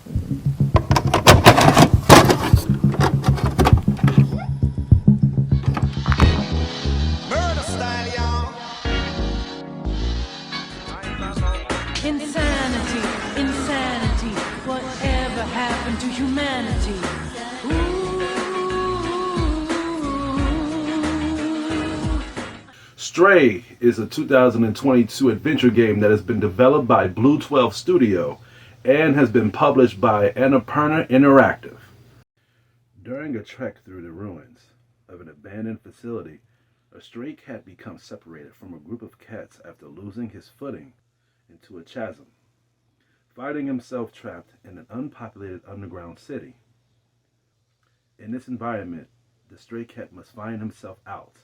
Insanity, insanity, whatever happened to humanity? Stray is a 2022 adventure game that has been developed by BlueTwelve Studio and has been published by Annapurna Interactive. During a trek through the ruins of an abandoned facility, a stray cat becomes separated from a group of cats after losing his footing into a chasm, finding himself trapped in an unpopulated underground city. In this environment, the stray cat must find himself out,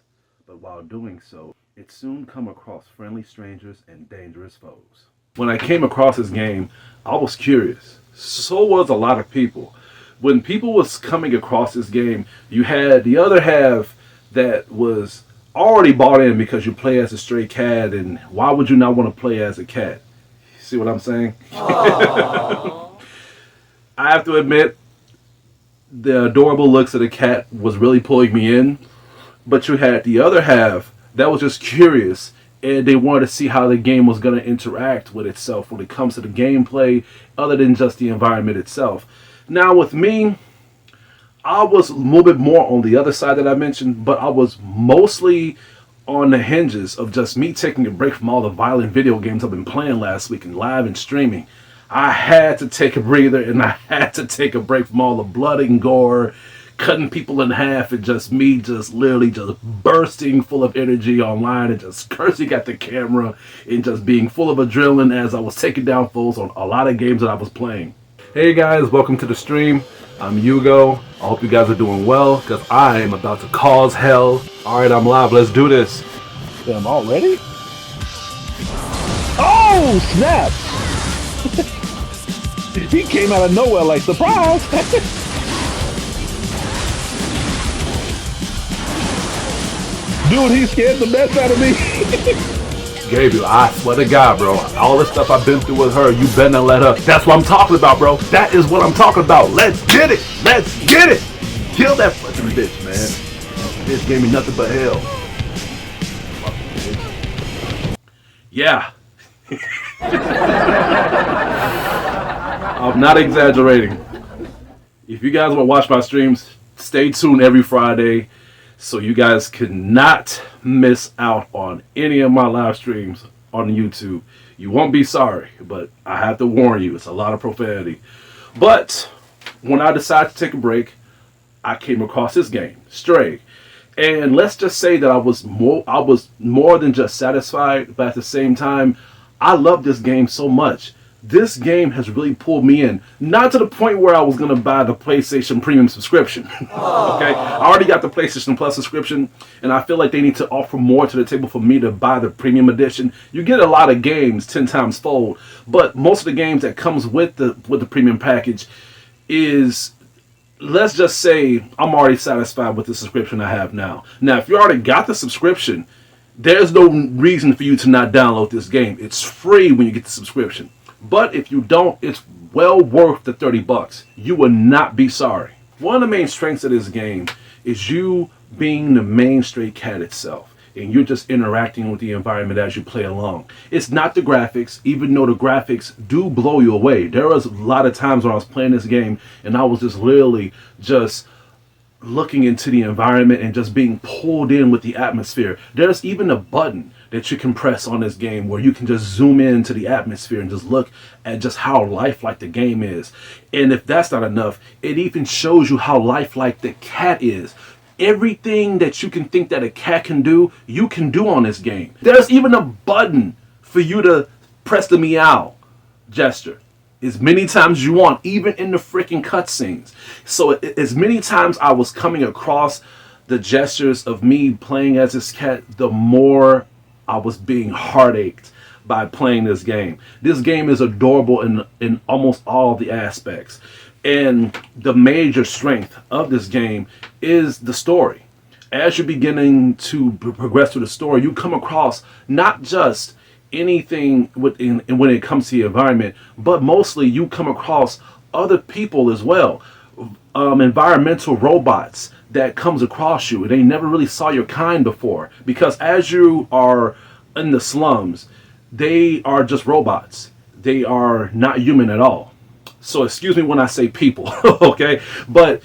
but while doing so, it soon comes across friendly strangers and dangerous foes. When I came across this game, I was curious. So was a lot of people. When people was coming across this game, you had the other half that was already bought in because you play as a stray cat, and why would you not want to play as a cat? See what I'm saying? I have to admit, the adorable looks of the cat was really pulling me in, but you had the other half that was just curious, and they wanted to see how the game was going to interact with itself when it comes to the gameplay, other than just the environment itself. Now with me, I was a little bit more on the other side that I mentioned, but I was mostly on the hinges of just me taking a break from all the violent video games I've been playing last week and live and streaming. I had to take a breather, and I had to take a break from all the blood and gore, cutting people in half, and just me just literally just bursting full of energy online and just cursing at the camera and just being full of adrenaline as I was taking down foes on a lot of games that I was playing. Hey guys, welcome to the stream. I'm Hugo. I hope you guys are doing well, because I am about to cause hell. Alright, I'm live. Let's do this. Damn, already? Oh, snap! He came out of nowhere like, surprise! Dude, he scared the mess out of me. Gabriel, I swear to God, bro, all the stuff I've been through with her, you better not let her. That's what I'm talking about, bro. That is what I'm talking about. Let's get it. Let's get it. Kill that fucking bitch, man. Bitch gave me nothing but hell. Yeah. I'm not exaggerating. If you guys want to watch my streams, stay tuned every Friday, so you guys cannot miss out on any of my live streams on YouTube. You won't be sorry, but I have to warn you, it's a lot of profanity. But when I decided to take a break, I came across this game, Stray. And let's just say that I was more than just satisfied, but at the same time, I love this game so much. This game has really pulled me in. Not to the point where I was going to buy the PlayStation Premium subscription. Okay? I already got the PlayStation Plus subscription, and I feel like they need to offer more to the table for me to buy the Premium Edition. You get a lot of games 10 times fold, but most of the games that comes with the Premium package is, let's just say, I'm already satisfied with the subscription I have now. Now, if you already got the subscription, there's no reason for you to not download this game. It's free when you get the subscription. But if you don't, it's well worth the $30. You will not be sorry. One of the main strengths of this game is you being the main stray cat itself, and you're just interacting with the environment as you play along. It's not the graphics, even though the graphics do blow you away. There was a lot of times when I was playing this game and I was just literally just looking into the environment and just being pulled in with the atmosphere. There's even a button that you can press on this game where you can just zoom into the atmosphere and just look at just how lifelike the game is. And if that's not enough, it even shows you how lifelike the cat is. Everything that you can think that a cat can do, you can do on this game. There's even a button for you to press the meow gesture as many times as you want, even in the freaking cutscenes. So as many times I was coming across the gestures of me playing as this cat, the more I was being heartached by playing this game. This game is adorable in almost all the aspects. And the major strength of this game is the story. As you're beginning to progress through the story, you come across not just anything when it comes to the environment, but mostly you come across other people as well. Environmental robots that comes across you. They never really saw your kind before, because as you are in the slums, they are just robots. They are not human at all. So excuse me when I say people, okay? But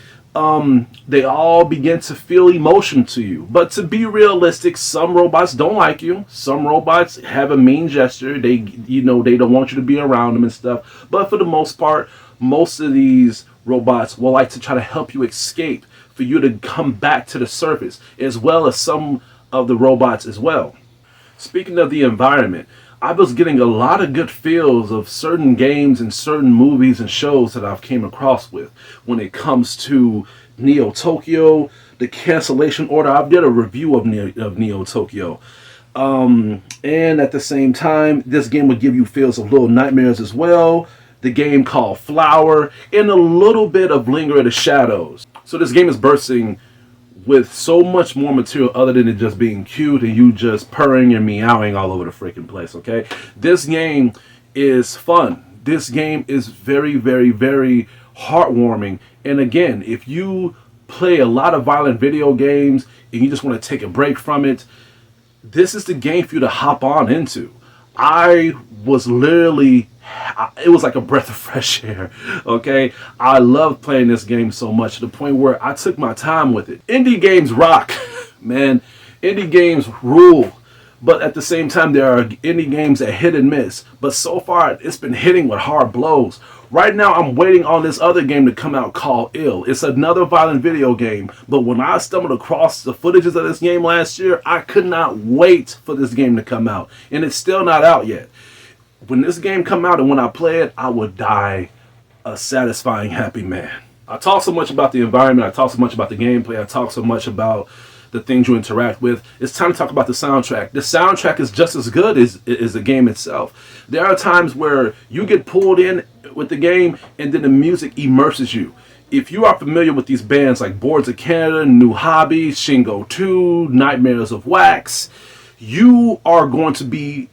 they all begin to feel emotion to you. But to be realistic, some robots don't like you. Some robots have a mean gesture. They don't want you to be around them and stuff. But for the most part, most of these robots will like to try to help you escape, for you to come back to the surface, as well as some of the robots as well. Speaking of the environment, I was getting a lot of good feels of certain games and certain movies and shows that I've came across with when it comes to Neo Tokyo, the cancellation order. I did a review of Neo Tokyo. And at the same time, this game would give you feels of Little Nightmares as well. The game called Flower, and a little bit of Linger of the Shadows. So this game is bursting with so much more material other than it just being cute and you just purring and meowing all over the freaking place, okay? This game is fun. This game is very, very, very heartwarming. And again, if you play a lot of violent video games and you just want to take a break from it, this is the game for you to hop on into. I was literally, it was like a breath of fresh air, okay? I love playing this game so much to the point where I took my time with it. Indie games rock, man. Indie games rule. But at the same time, there are indie games that hit and miss. But so far, it's been hitting with hard blows. Right now, I'm waiting on this other game to come out called Ill. It's another violent video game. But when I stumbled across the footages of this game last year, I could not wait for this game to come out. And it's still not out yet. When this game come out and when I play it, I would die a satisfying, happy man. I talk so much about the environment. I talk so much about the gameplay. I talk so much about the things you interact with. It's time to talk about the soundtrack. The soundtrack is just as good as the game itself. There are times where you get pulled in with the game and then the music immerses you. If you are familiar with these bands like Boards of Canada, New Hobby, Shingo 2, Nightmares of Wax, you are going to be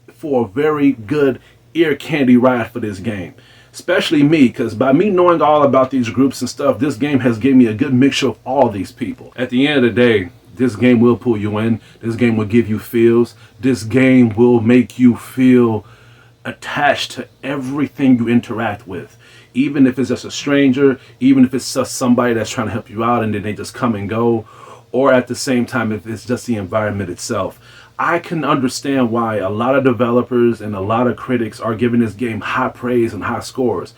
for a very good ear candy ride for this game. Especially me, because by me knowing all about these groups and stuff, this game has given me a good mixture of all these people. At the end of the day, this game will pull you in. This game will give you feels. This game will make you feel attached to everything you interact with. Even if it's just a stranger, even if it's just somebody that's trying to help you out and then they just come and go, or at the same time if it's just the environment itself. I can understand why a lot of developers and a lot of critics are giving this game high praise and high scores.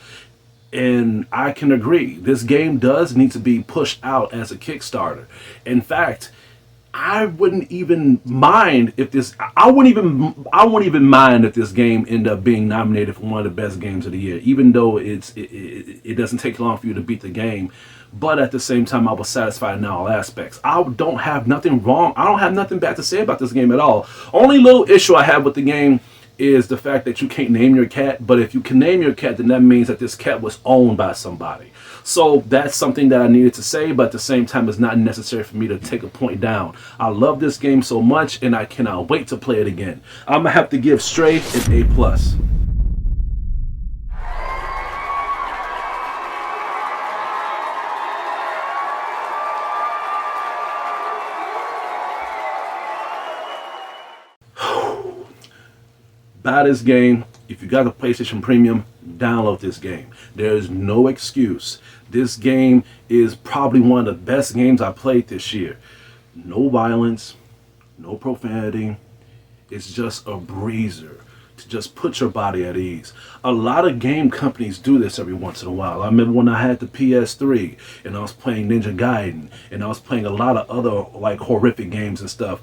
And I can agree. This game does need to be pushed out as a Kickstarter. In fact, I wouldn't even mind if this I wouldn't even mind if this game ended up being nominated for one of the best games of the year, even though it doesn't take long for you to beat the game. But at the same time, I was satisfied in all aspects. I don't have nothing wrong. I don't have nothing bad to say about this game at all. Only little issue I have with the game is the fact that you can't name your cat. But if you can name your cat, then that means that this cat was owned by somebody. So that's something that I needed to say, but at the same time, it's not necessary for me to take a point down. I love this game so much, and I cannot wait to play it again. I'm going to have to give Stray an A+. Buy this game. If you got a PlayStation Premium, download this game. There's no excuse. This game is probably one of the best games I played this year. No violence, no profanity. It's just a breezer to just put your body at ease. A lot of game companies do this every once in a while. I remember when I had the PS3 and I was playing Ninja Gaiden and I was playing a lot of other like horrific games and stuff.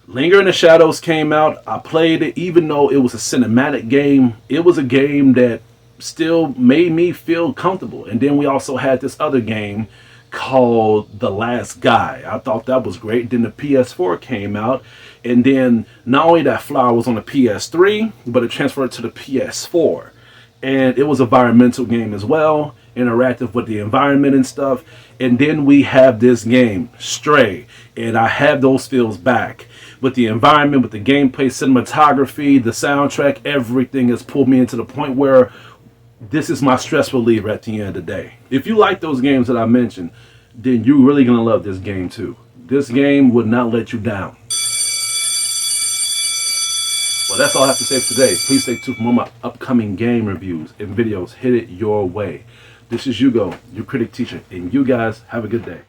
Linger in the Shadows came out. I played it. Even though it was a cinematic game, it was a game that still made me feel comfortable. And then we also had this other game called The Last Guy. I thought that was great. Then the PS4 came out. And then not only that, Flower was on the PS3, but it transferred to the PS4. And it was an environmental game as well, interactive with the environment and stuff. And then we have this game, Stray. And I have those feels back. With the environment, with the gameplay, cinematography, the soundtrack, everything has pulled me into the point where this is my stress reliever at the end of the day. If you like those games that I mentioned, then you're really gonna love this game too. This game would not let you down. Well, that's all I have to say for today. Please stay tuned for more of my upcoming game reviews and videos. Hit it your way. This is Hugo, your critic teacher, and you guys have a good day.